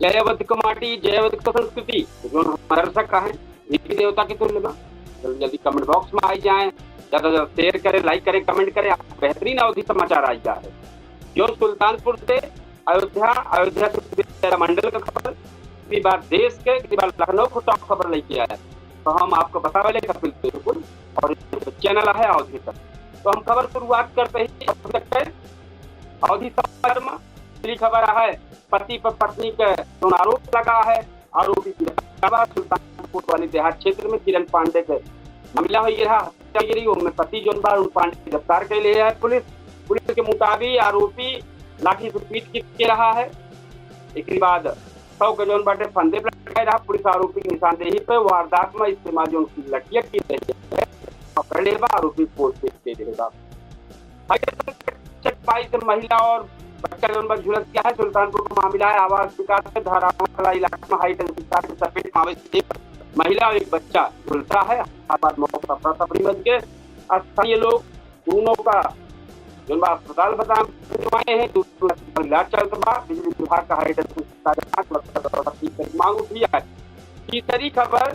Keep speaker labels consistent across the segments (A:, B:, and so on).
A: जय अवध माटी, जय अवध संस्कृति जो हमारा दर्शक है देवी देवता के तुल्य में, जल्दी कमेंट बॉक्स में आई जाए, ज्यादा से ज्यादा शेयर करें, लाइक करें, कमेंट करें। बेहतरीन अवधि समाचार आई जा रहे जो सुल्तानपुर से अयोध्या से मंडल का खबर, इसी बार देश के, इसी बार लखनऊ को टॉप खबर लेके आया है। तो हम आपको बता वाले कपिल बिल्कुल, और चैनल है अवधि तक। तो हम खबर शुरुआत करते ही अवधि समाचार में पहली खबर है, पति पर पत्नी का आरोप लगा है, आरोपी सुल्तानपुर वाली देहात क्षेत्र में किरण पांडे के मामला हो गया हत्यागिरी उनमें पति जो पांडे गिरफ्तार कर लिया है पुलिस के मुताबिक आरोपी लाठी से पीट के रहा है। इसके बाद 100 के जोन बाटे फंदे पर लगाए रहा। पुलिस आरोपी की निशानदेही पर वारदात में इस्तेमाल जो उनकी लड़कियां की रही है पकड़ लेगा, आरोपी पोस्ट दे देगा। 22 महिला और बच्चा नंबर झुलस गया है। सुल्तानपुर का मामला है, आवास विकास के धारावाला इलाके में हाई टेंशन तार के चपेट में एक महिला और एक बच्चा झुलसा है। आबाद मौका अफरा-तफरी मच गए। स्थानीय लोग दोनों का जो अस्पताल बताए हैं, इलाज चल रहा। बिजली विभाग का हाई टेंशन मांग उठी है। तीसरी खबर,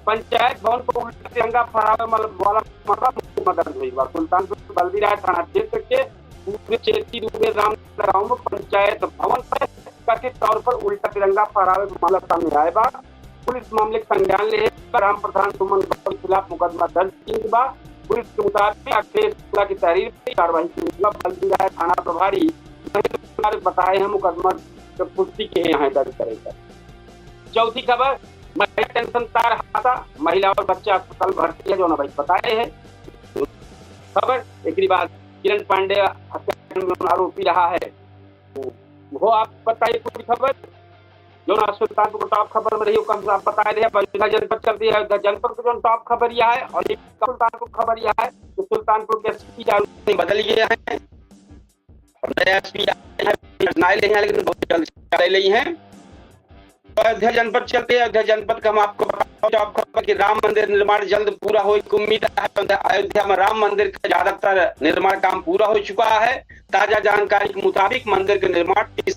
A: पंचायत भवन को उल्टा तिरंगा फहरावे वाला मामला दर्ज हुई। सुल्तानपुर बल्दीराय थाना क्षेत्र के चेती दूबे राम गांव में पंचायत भवन पर कथित तौर पर उल्टा तिरंगा फहरावे मामला सामने आया बा। पुलिस मामले का संज्ञान ले राम प्रधान सुमन के खिलाफ मुकदमा दर्ज किया बा। पुलिस के मुताबिक अखिलेश की तहरीर पर कार्रवाई की बल्दीराय थाना प्रभारी बताए हैं मुकदमा पुष्टि के यहाँ दर्ज करेगा। चौथी खबर, महिला टेंशन तार हादसा, महिला और बच्चा अस्पताल भर्ती है जो भाई बताए हैं खबर। एक बाद किरण पांडे हत्या में आरोपी रहा है, वो आप बताइए पूरी खबर जो सुल्तानपुर टॉप खबर में रही कम आप बताए रहे। अयोध्या जनपद चलती है, अयोध्या जनपद को जो टॉप खबर यह है, और एक सुल्तानपुर खबर यह है कि सुल्तानपुर के एसपी बदल गए हैं और नए एसपी लेकिन बहुत जल्द ले ली हैं। अयोध्या जनपद चलते हैं, अयोध्या जनपद का हम आपको टॉप खबर कि राम मंदिर निर्माण जल्द पूरा हो की उम्मीद है। अयोध्या में राम मंदिर का ज्यादातर निर्माण काम पूरा हो चुका है। ताजा जानकारी के मुताबिक मंदिर का निर्माण 30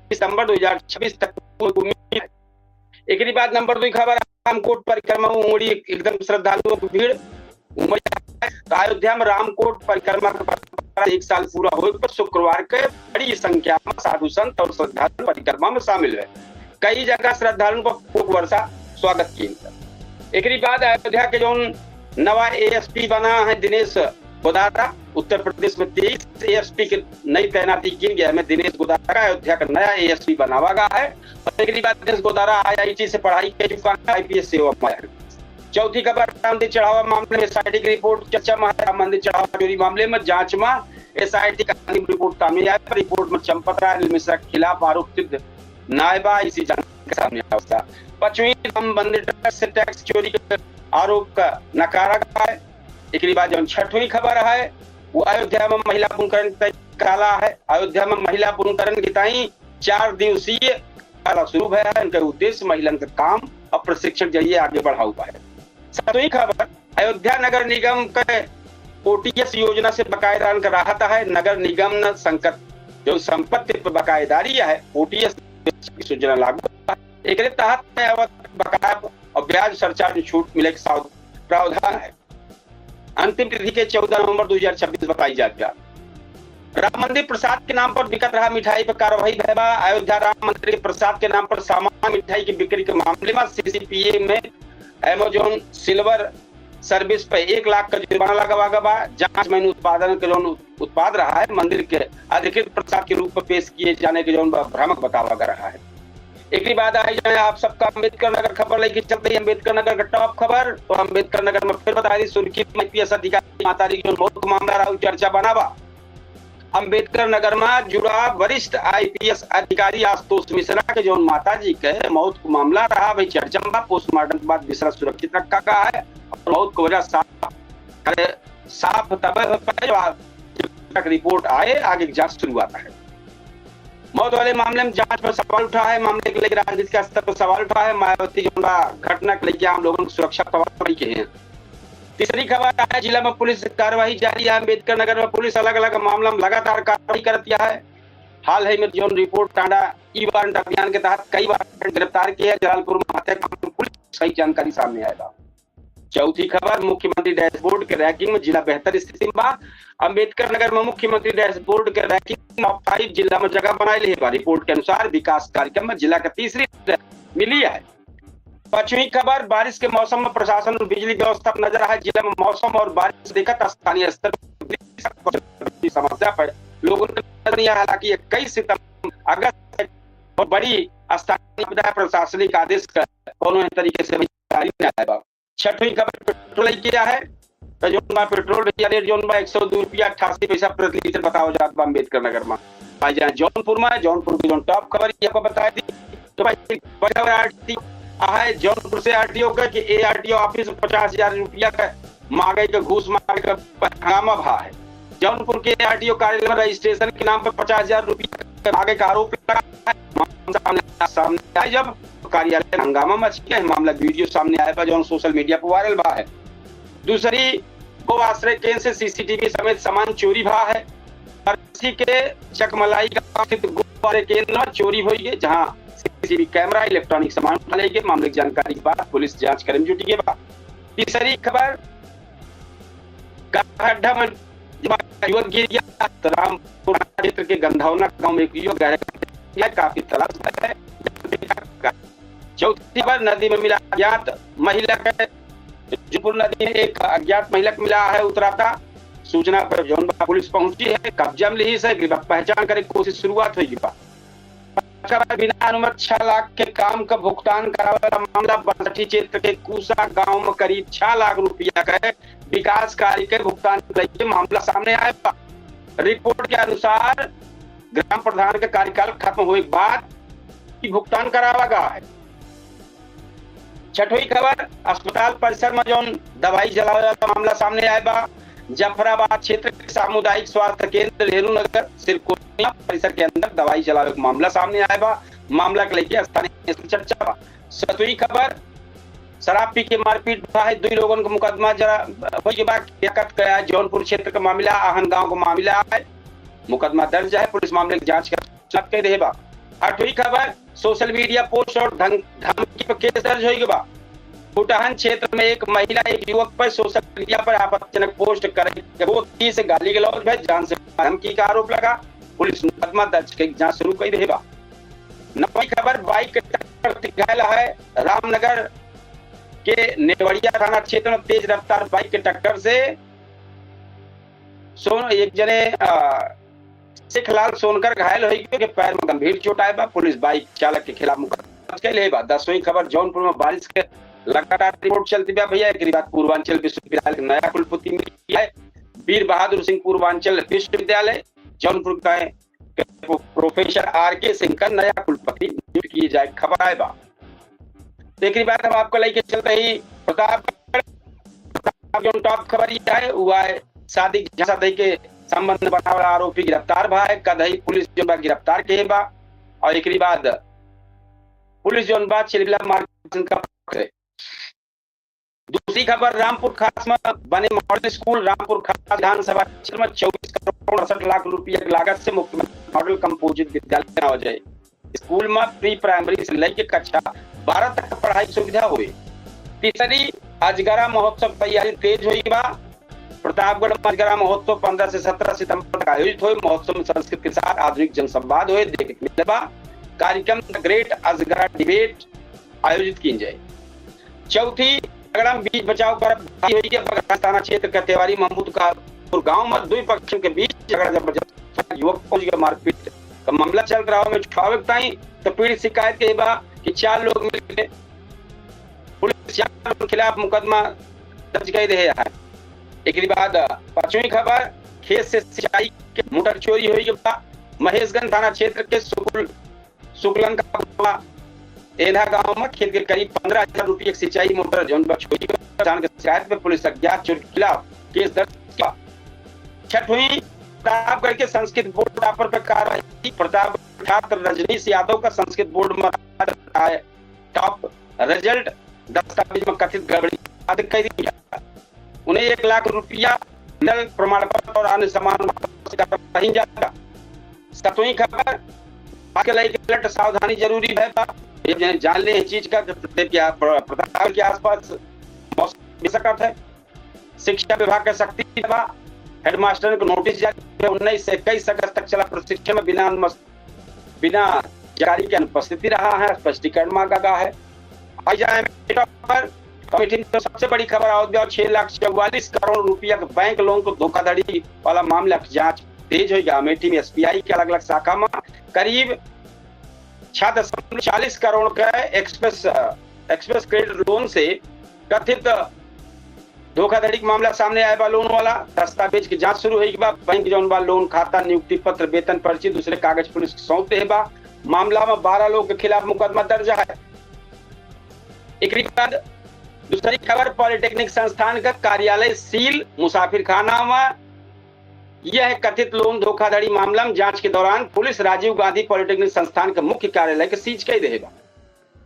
A: सितंबर 2026 तक उम्मीद है। एक बाद नंबर 2 खबर, रामकोट परिक्रमा में उमड़ी एकदम श्रद्धालुओं की भीड़। तो अयोध्या में रामकोट परिक्रमा का 1 साल पूरा हो पर शुक्रवार के बड़ी संख्या में साधु संत और श्रद्धालु परिक्रमा में शामिल है। कई जगह श्रद्धालुओं को खूब वर्षा स्वागत किया। एक बाद अयोध्या के जो नवा एएसपी बना है दिनेश गोदारा, उत्तर प्रदेश में 23 एएसपी की नई तैनाती की गई है। दिनेश गोदारा अयोध्या का नया एएसपी बनावा गया है। और एक बाद दिनेश गोदारा आईआईटी से पढ़ाई कर चुका है, आईपीएस सेवा में। चौथी खबर, राम मंदिर चढ़ावा मामले में एसआईटी की रिपोर्ट चर्चा में है। राम मंदिर चढ़ावा चोरी मामले में जांच में एसआईटी का रिपोर्ट सामने आया। रिपोर्ट में चंपत राय मिश्रा के खिलाफ आरोप सिद्ध नायबा इसी जानकारी सामने आया। 5वीं राम मंदिर से टैक्स चोरी के आरोप का नकारा गया है। एक बाद जो 6वीं खबर है वो अयोध्या में महिला पुनर्करण काला है। अयोध्या में महिला पुनर्करण की ताई 4 दिवसीय काला शुरू है। इनका उद्देश्य महिला का काम और प्रशिक्षण जरिए आगे बढ़ा हुआ है। 7वीं खबर, अयोध्या नगर निगम के ओटीएस योजना से बकायेदार का राहत है। नगर निगम न संकट जो संपत्ति पर बकायेदारी है ओटीएस योजना लागू है। एक तहत बकाया और ब्याज सरचार्ज छूट मिले का प्रावधान है। अंतिम तिथि के 14 नवंबर 2026 बताई जाती है। राम मंदिर प्रसाद के नाम पर बिकत रहा मिठाई पर कार्रवाई भैया। अयोध्या राम मंदिर के प्रसाद के नाम पर सामान्य मिठाई की बिक्री के मामले में सीसीपीए में अमेजोन सिल्वर सर्विस पे 1 लाख का जुर्माना लगा गया। जांच में उत्पादन के जो उत्पाद रहा है मंदिर के अधिकृत प्रसाद के रूप में पेश किए जाने के जो भ्रामक बतावा जा रहा है। एक बाद आई जाए आप सबका अम्बेडकर नगर खबर लेके चलते हैं। अम्बेडकर नगर का टॉप खबर, तो अम्बेडकर नगर में फिर बता दी सुर्खी में आईपीएस अधिकारी मातारी जो मौत का मामला रहा चर्चा बनावा। अम्बेडकर नगर में जुड़ा वरिष्ठ आईपीएस अधिकारी आशुतोष मिश्रा के जो माता जी के मौत का मामला रहा भाई चर्चा में। पोस्टमार्टम के बाद मिश्रा सुरक्षित रखा गया है और मौत की वजह साफ तब रिपोर्ट आए आगे जांच शुरू आता है। मौत वाले मामले में जांच पर सवाल उठा है। मामले के लेकर राजनीति का स्तर पर सवाल उठा है। मायावती जो घटना के लेकर आम लोगों की सुरक्षा सवाल के हैं। तीसरी खबर है, जिला में पुलिस कार्रवाई जारी है। अम्बेडकर नगर में पुलिस अलग अलग मामला में लगातार कार्रवाई करती है। हाल ही में जोन रिपोर्ट टांडा ई वारंट अभियान के तहत कई वारंट गिरफ्तार किए हैं। जलालपुर में हत्याकांड में पुलिस सही जानकारी सामने आएगा। चौथी खबर, मुख्यमंत्री डैशबोर्ड के रैंकिंग में जिला बेहतर स्थिति में। अंबेडकर नगर में मुख्यमंत्री डैशबोर्ड के रैंकिंग में 5 जिला में जगह बनाई ली है। रिपोर्ट के अनुसार विकास कार्यक्रम में जिला का तीसरी मिली है। पांचवी खबर, बारिश के मौसम में प्रशासन और बिजली व्यवस्था पर नजर है। जिला में मौसम और बारिश देखकर स्थानीय स्तर पर समस्या पर लोगों ने हालांकि 21 सितंबर अगस्त और बड़ी स्थानीय प्रशासनिक आदेश का कोनो तरीके से जारी नहीं आया। छठवीं खबर, पेट्रोल किया है तो जो पेट्रोल रेट जो 102 रुपया 88 पैसा प्रति लीटर बताओ जाता अम्बेडकर नगर में। जौनपुर में जौनपुर की जो टॉप खबर आपको बता दी तो है जौनपुर से आरटीओ का कि एआरटीओ ऑफिस 50,000 रुपया का मांगे का घूस मांगे का हंगामा भा है। जौनपुर के आरटीओ कार्यालय में रजिस्ट्रेशन के नाम पर 50,000 रुपया मांगे का आरोप लगा है। सामने आए जब कार्यालय हंगामा मच गया है। मामला वीडियो सामने आया जो सोशल मीडिया पर वायरल भा है। दूसरी, गो आश्रय केंद्र से सीसीटीवी समेत सामान चोरी भा है। के चकमलाई का स्थित गो आश्रय केंद्र में चोरी हुई है, जहां सीसीटीवी कैमरा इलेक्ट्रॉनिक सामान उठाए गए। मामले की जानकारी के बाद पुलिस जांच करने में जुटी है। तीसरी खबर, गड्ढा में युवक गिर गया। रामपुर क्षेत्र के गंधौना गांव में एक युवक काफी तलाश है। चौथी खबर, नदी में मिला अज्ञात महिला का। जौनपुर नदी में एक अज्ञात महिला को मिला है उतराता। सूचना पर जौनपुर पुलिस पहुंची है, कब्जा में ली है, पहचान करने की कोशिश शुरुआत हुई। बिना अनुमति 6 लाख के काम का भुगतान करावा मामला बरठी क्षेत्र के कूसा गांव में करीब 6 लाख रुपया का विकास कार्य के भुगतान मामला सामने आया। रिपोर्ट के अनुसार ग्राम प्रधान का कार्यकाल खत्म होने के बाद भुगतान करावा गया है। छठवीं खबर, अस्पताल परिसर में जो दवाई जलाया मामला सामने आया। जफराबाद क्षेत्र के सामुदायिक स्वास्थ्य केंद्र नेहरू नगर सिरकोनिया परिसर के अंदर दवाई जलाने का मामला सामने आया। मामला को लेकर स्थानीय चर्चा। सातवीं खबर, शराब पी के मारपीट है। 2 लोगों का मुकदमा जरा जौनपुर क्षेत्र का मामला, आहन गांव का मामला है। मुकदमा दर्ज है, पुलिस मामले की जांच कर रही है। 8वीं खबर, सोशल मीडिया पोस्ट और धमकी पर केस दर्ज होगा। फुटहन क्षेत्र में एक महिला एक युवक पर सोशल मीडिया पर आपत्तिजनक पोस्ट करे से गाली गलौज में जान से धमकी का आरोप लगा। पुलिस मुकदमा दर्ज कर जांच शुरू कर रही है। 9वीं खबर, बाइक घायल है। रामनगर के नेवड़िया थाना क्षेत्र में तेज रफ्तार बाइक के टक्कर से एक जने सिखलाल सोनकर घायल हुई के पैर में गंभीर चोट आया। पुलिस बाइक चालक के खिलाफ मुकदमा दर्ज कर रही है। 10वीं खबर, जौनपुर में बारिश के लगातार रिपोर्ट चलती है भैया। एक बात, पूर्वांचल विश्वविद्यालय नया कुलपति मिला है। वीर बहादुर सिंह पूर्वांचल विश्वविद्यालय जौनपुर का प्रोफेसर आर.के. सिंह का नया कुलपति नियुक्त किए जाए, खबर आए बा। एक बात हम आपको लेके चलते ही प्रतापगढ़ जो टॉप खबर ये है हुआ है। शादी के संबंध बनाने वाला आरोपी गिरफ्तार भा है। कदही पुलिस जो गिरफ्तार किए बा और एक बाद पुलिस जो चिलबिला मार्ग का। दूसरी खबर, रामपुर खास में बने मॉडल स्कूल। रामपुर खास विधानसभा क्षेत्र में 24 करोड़ 68 लाख रुपया की लागत से मुख्यमंत्री मॉडल कंपोजिट विद्यालय बना हो जाए। स्कूल में प्री प्राइमरी से लेकर कक्षा 12 तक पढ़ाई सुविधा हुई। तीसरी, अजगरा महोत्सव तैयारी तेज हुई बा। प्रतापगढ़ में अजगरा महोत्सव 15 से 17 सितंबर तक आयोजित हुए। महोत्सव में संस्कृत के साथ आधुनिक जनसंवाद हुए देखने मिले बा। कार्यक्रम ग्रेट अजगरा डिबेट आयोजित की जाए। चौथी, बीच बचाव पर थाना क्षेत्र के तेवारी महमूद का गांव में 2 पक्षों के बीच झगड़ा जबरदस्त युवक फौजी का मारपीट का मामला चल रहा है। तो पीड़ित शिकायत के बाद कि 4 लोग मिलकर पुलिस के खिलाफ मुकदमा दर्ज कर रहे हैं। एक बाद 5वीं खबर, खेत से सिंचाई के मोटर चोरी हुई। महेशगंज थाना क्षेत्र के शुक्लन का एधा गांव में खेत के करीब 15,000 रुपये सिंचाई मोटर जौन चोरी के शिकायत में पुलिस अज्ञात चोर के खिलाफ केस दर्ज किया। 6वीं, प्रतापगढ़ के संस्कृत बोर्ड टॉपर पर कार्रवाई। प्रतापगढ़ छात्र रजनीश यादव का संस्कृत बोर्ड में टॉप रिजल्ट दस्तावेज में कथित गड़बड़ी कर दी। उन्हें 1 लाख रुपया प्रमाण पत्र और अन्य सामान जाएगा। 7वीं खबर, आजकल एक अलर्ट सावधानी जरूरी है। ये जान ले इस चीज का प्रताप के आसपास मौसम सकट है। शिक्षा विभाग का सख्ती, हेडमास्टर को नोटिस जारी, 19 से 21 अगस्त तक चला प्रशिक्षण में बिना जानकारी की अनुपस्थिति रहा है, स्पष्टीकरण मांगा गया है। आई जाए पर कमेटी में सबसे बड़ी खबर अयोध्या और 6,44 करोड़ रुपया के बैंक लोन को धोखाधड़ी वाला मामला की जांच तेज हो गया। अमेठी में एसबीआई के अलग अलग शाखा में करीब 6.40 करोड़ का एक्सप्रेस क्रेडिट लोन से कथित धोखाधड़ी का मामला सामने आया बा। लोन वाला दस्तावेज की जांच शुरू हुई बा। बैंक जौन बा लोन खाता, नियुक्ति पत्र, वेतन पर्ची, दूसरे कागज पुलिस को सौंपते है बा। मामला में 12 लोगों के खिलाफ मुकदमा दर्ज है। एक बाद दूसरी खबर, पॉलिटेक्निक संस्थान का कार्यालय सील, मुसाफिर खाना में यह कथित लोन धोखाधड़ी मामला में जांच के दौरान पुलिस राजीव गांधी पॉलिटेक्निक संस्थान के मुख्य कार्यालय के सीज कर देगा।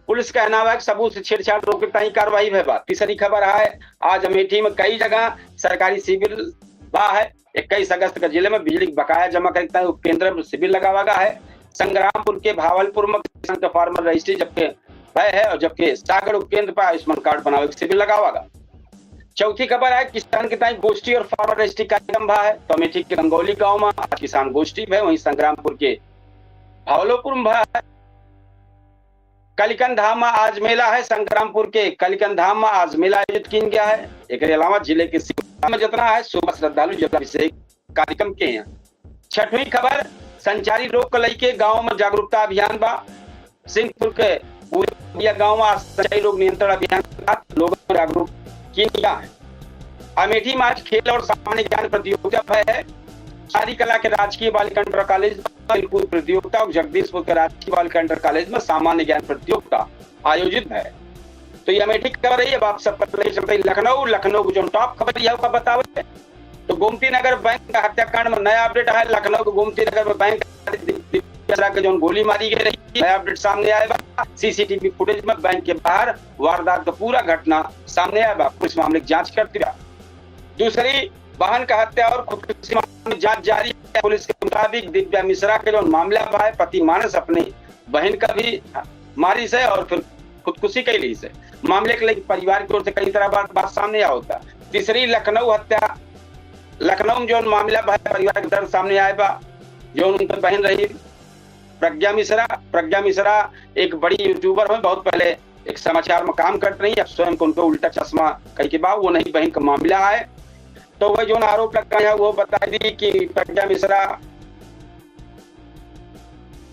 A: पुलिस का कहना है कि सबूत से छेड़छाड़ रोकने की कार्रवाई है। तीसरी खबर है, आज अमेठी में कई जगह सरकारी शिविर है। 21 अगस्त का जिले में बिजली बकाया जमा करता है केंद्र में शिविर लगा गया है। संग्रामपुर के भावलपुर में किसान का फार्मर रजिस्ट्री जबकि है और जबकि सागर उपकेंद्र पर आयुष्मान कार्ड बनावे शिविर लगा हुआ। चौथी खबर है, किसान के ताई गोष्ठी और फार्मर रजिस्ट्री कार्यक्रम है। तो अमेठी के गंगौली गांव में आज किसान गोष्ठी है, वहीं संग्रामपुर के भावलपुर में है। कलिकन धाम में आज मेला है। संग्रामपुर के कलिकन धाम में आज मेला आयोजित किया गया है। एक अलावा जिले के में जितना है सुबह श्रद्धालु जलाभिषेक कार्यक्रम के हैं। छठवीं खबर, संचारी रोग को लेके गांव में जागरूकता अभियान बा। सिंहपुर के गांव में संचारी रोग नियंत्रण अभियान लोगों को जागरूक किया है। अमेठी में आज खेल और सामान्य ज्ञान प्रतियोगिता है। सारी कला के राजकीय बालिका इंटर कॉलेज में प्रतियोगिता और जगदीशपुर के राजकीय बालिका इंटर कॉलेज में सामान्य ज्ञान प्रतियोगिता आयोजित है। तो ये अमेठी की खबर है। अब आप सब चलते लखनऊ को जो टॉप खबर यह बतावे तो गोमती नगर बैंक का हत्याकांड में नया अपडेट है। लखनऊ के गोमती नगर में बैंक के जो गोली मारी गई रही, नया अपडेट सामने आया। सीसीटीवी फुटेज में बैंक के बाहर वारदात का पूरा घटना सामने आया। पुलिस मामले की जांच करती है। दूसरी, वाहन का हत्या और खुदकुशी मामले में जांच जारी है। पुलिस के मुताबिक दिव्या मिश्रा के जो मामला है, पति मानस अपनी बहन का भी मारी से और फिर खुदकुशी के लिए से मामले के लिए परिवार की ओर से कई तरह बात सामने आ होता। तीसरी, लखनऊ हत्या, लखनऊ में जो मामला है परिवार के दर्द सामने आए बा। जो उनकी बहन रही प्रज्ञा मिश्रा एक बड़ी यूट्यूबर है, बहुत पहले एक समाचार में काम करती रही। अब स्वयं को उनको उल्टा चश्मा कई के बाद वो नहीं बहन का मामला है। तो वह जो आरोप लगा है वो बता दी कि प्रज्ञा मिश्रा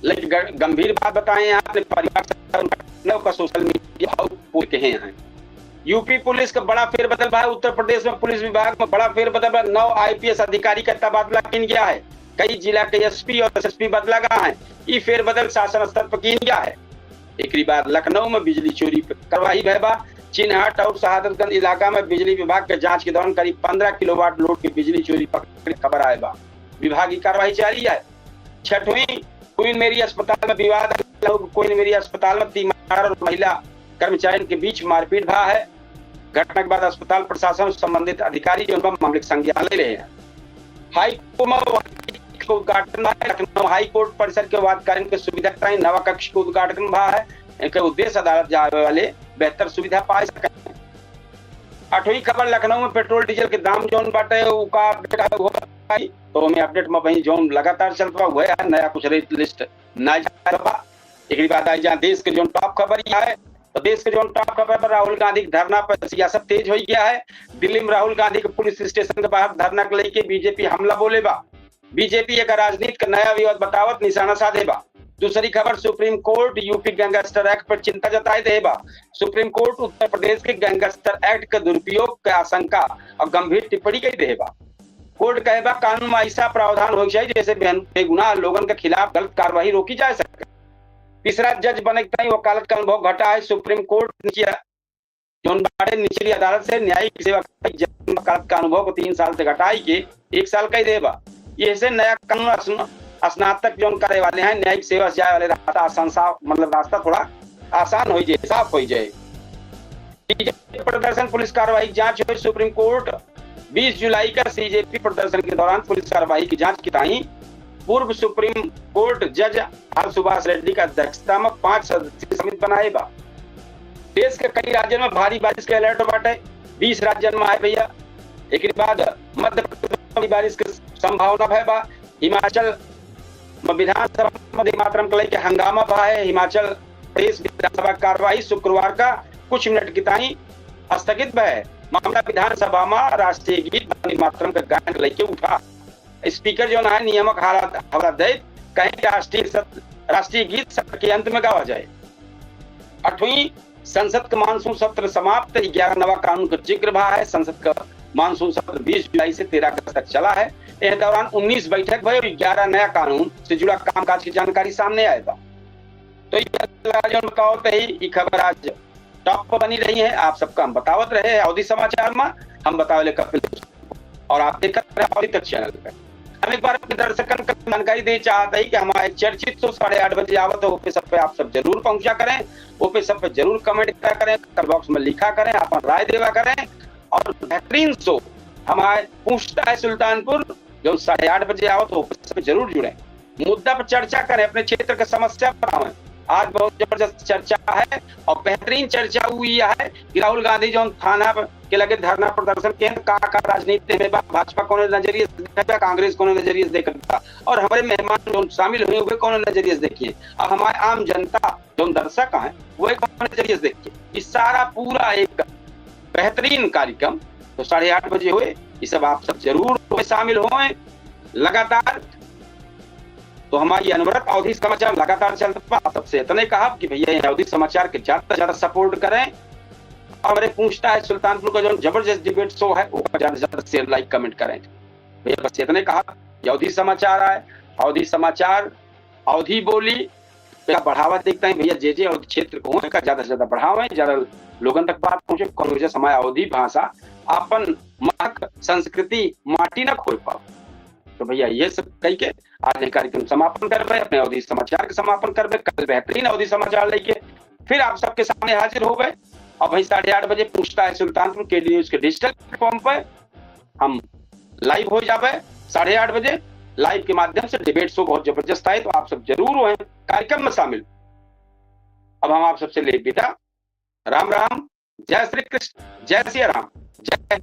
A: लेकिन गंभीर बात बताए अपने परिवार का सोशल मीडिया हैं। यूपी पुलिस का बड़ा फेरबदल है। उत्तर प्रदेश में पुलिस विभाग में बड़ा फेरबदल, 9 IPS अधिकारी का तबादला किया गया है। कई जिला के एसपी और SSP बदला गया है। ये फेरबदल शासन स्तर पर किया गया है। एक बार लखनऊ में बिजली चोरी कार्रवाई है। चिन्हट और शहादतगंज इलाका में बिजली विभाग के जांच के दौरान करीब 15 किलोवाट लोड की बिजली चोरी पकड़ने की खबर आए बा। विभाग की कार्रवाई जारी है। छठवीं, क्वीन मेरी अस्पताल में विवाद। क्वीन मेरी अस्पताल में तीमार और महिला कर्मचारियों के बीच मारपीट हुआ है। घटना के बाद अस्पताल प्रशासन संबंधित अधिकारी जो मामले का संज्ञान ले रहे हैं। हाईकोर्ट का उद्घाटन, लखनऊ हाईकोर्ट परिसर के वादकारियों की सुविधा के नवा कक्ष का उद्घाटन हुआ है। इनके उद्देश्य अदालत जाने वाले बेहतर सुविधा पा सके। 8वीं खबर, लखनऊ में पेट्रोल डीजल के दाम जोन बाटे तो हमें अपडेट में वही जोन लगातार चल रहा हुआ है। नया कुछ रेट लिस्ट ना जाए। एक बात आई जहाँ देश के जो टॉप खबर है तो देश के जो टॉप खबर पर राहुल गांधी के धरना पर सियासत तेज हो गया है। दिल्ली में राहुल गांधी के पुलिस स्टेशन के बाहर धरना को लेकर बीजेपी हमला बोले बा। बीजेपी एक राजनीति का नया विवाद बतावत निशाना साधे बा। दूसरी खबर, supreme court UP gangster act पर चिंता जताए दे बा। सुप्रीम कोर्ट उत्तर प्रदेश के गैंगस्टर एक्ट के दुरुपयोग के आशंका और गंभीर टिप्पणी कर दे बा। कोर्ट कहे बा कानून में ऐसा प्रावधान हो चाहिए जैसे बेगुनाह लोगों के खिलाफ गलत कार्रवाई रोकी जा सके। तीसरा, जज बने वकालत का अनुभव घटा है। सुप्रीम कोर्ट निचली अदालत से न्यायिक सेवा वकालत का अनुभव को 3 साल से घटाई के 1 साल कही देगा। ये से नया कानून स्नातक जो करे वाले हैं न्यायिक सेवा से जाए वाले रास्ता आसान साफ मतलब रास्ता थोड़ा आसान हो जाए, साफ हो जाए। प्रदर्शन पुलिस कार्रवाई की जांच हुई। सुप्रीम कोर्ट 20 जुलाई का CJP प्रदर्शन के दौरान पुलिस कार्रवाई की जांच की ताई पूर्व सुप्रीम कोर्ट जज आर सुभाष रेड्डी का अध्यक्षता में 5 सदस्यीय समिति बनाए बा। देश के कई राज्यों में भारी बारिश के अलर्ट बाटे, 20 राज्यों में आए भैया। एक बाद मध्य प्रदेश में बारिश की संभावना है बा। हिमाचल विधानसभा में मातरम के लेके हंगामा बा है। हिमाचल प्रदेश विधानसभा कार्यवाही शुक्रवार का कुछ मिनट की ताई स्थगित है। मामला विधानसभा में राष्ट्रीय गीत वंदे मातरम के गायन के लेके उठा। स्पीकर जो है नियामक हवाला दे कहें कि राष्ट्रीय गीत सत्र के अंत में गावा जाए। 8वीं संसद का मानसून सत्र समाप्त, 11 नवा कानून का जिक्र भा है। संसद का मानसून सत्र 20 जुलाई से 13 अगस्त तक चला है। इस दौरान 19 बैठक भई और 11 नया कानून से जुड़ा कामकाज की जानकारी सामने आएगा। तो ये खबर आज टॉप पर बनी रही है। आप सबका हम बतावत रहे अवधि समाचार में, हम बतावले कपिल और आप देखते रहे अवधि तक चैनल पे। हम एक बार अपने दर्शकन को जानकारी दे चाहते हैं कि हमारे चर्चित 8:30 बजे आवत है, ओपे सब पे आप सब जरूर पहुंचा करें, ओपे सब पे जरूर कमेंट करा करें, कमेंट बॉक्स में लिखा करें, अपन राय देवा करें। और बेहतरीन शो हमारे पूछता है सुल्तानपुर जो 8:30 बजे आवत हो, ओपे सब पे जरूर जुड़े, मुद्दा पर चर्चा करें, अपने क्षेत्र की समस्या बताएं। आज बहुत जबरदस्त चर्चा है और बेहतरीन चर्चा हुई है कि राहुल गांधी जो थाना के लगे धरना प्रदर्शन केंद्र का राजनीति में भाजपा कौन नजरिए देखा, कांग्रेस कौन नजरिए देखा और हमारे मेहमान जो शामिल हुए हुए कौन नजरिए देखिए, और हमारे आम जनता जो दर्शक हैं वो कौन नजरिए देखिए। इस सारा पूरा एक बेहतरीन कार्यक्रम तो 8:30 बजे हुए, ये सब आप सब जरूर शामिल हुए लगातार। तो हमारी अनवरत अवधि समाचार लगातार चलता। सबसे इतने कहा कि भैया अवधि समाचार के ज्यादा से ज्यादा सपोर्ट करें और मेरे पूछता है सुल्तानपुर का जो जबरदस्त डिबेट शो है वो ज्यादा से ज्यादा शेयर लाइक कमेंट करें। भैया बस इतने कहा कि अवधि समाचार आए, अवधि समाचार अवधि बोली बढ़ावा देखते हैं भैया, जे और क्षेत्र को ज्यादा से ज्यादा बढ़ावें, ज्यादा लोगों तक बात पहुंचे। कौन समय अवधि भाषा अपन महक संस्कृति माटी न खोल पाओ। तो भैया ये सब कह के आज ये कार्यक्रम समापन कर रहे, अपने अवधि समाचार के समापन कर रहे। कल बेहतरीन अवधि समाचार लेके फिर आप सबके सामने हाजिर हो गए। और भाई 8:30 बजे पूछता है सुल्तानपुर के न्यूज के डिजिटल प्लेटफॉर्म पर हम लाइव हो जावे 8:30 बजे लाइव के माध्यम से। डिबेट शो बहुत जबरदस्त है, तो आप सब जरूर हो कार्यक्रम में शामिल। अब हम आप सबसे ले विदा, राम राम, जय श्री कृष्ण, जय सिया राम, जय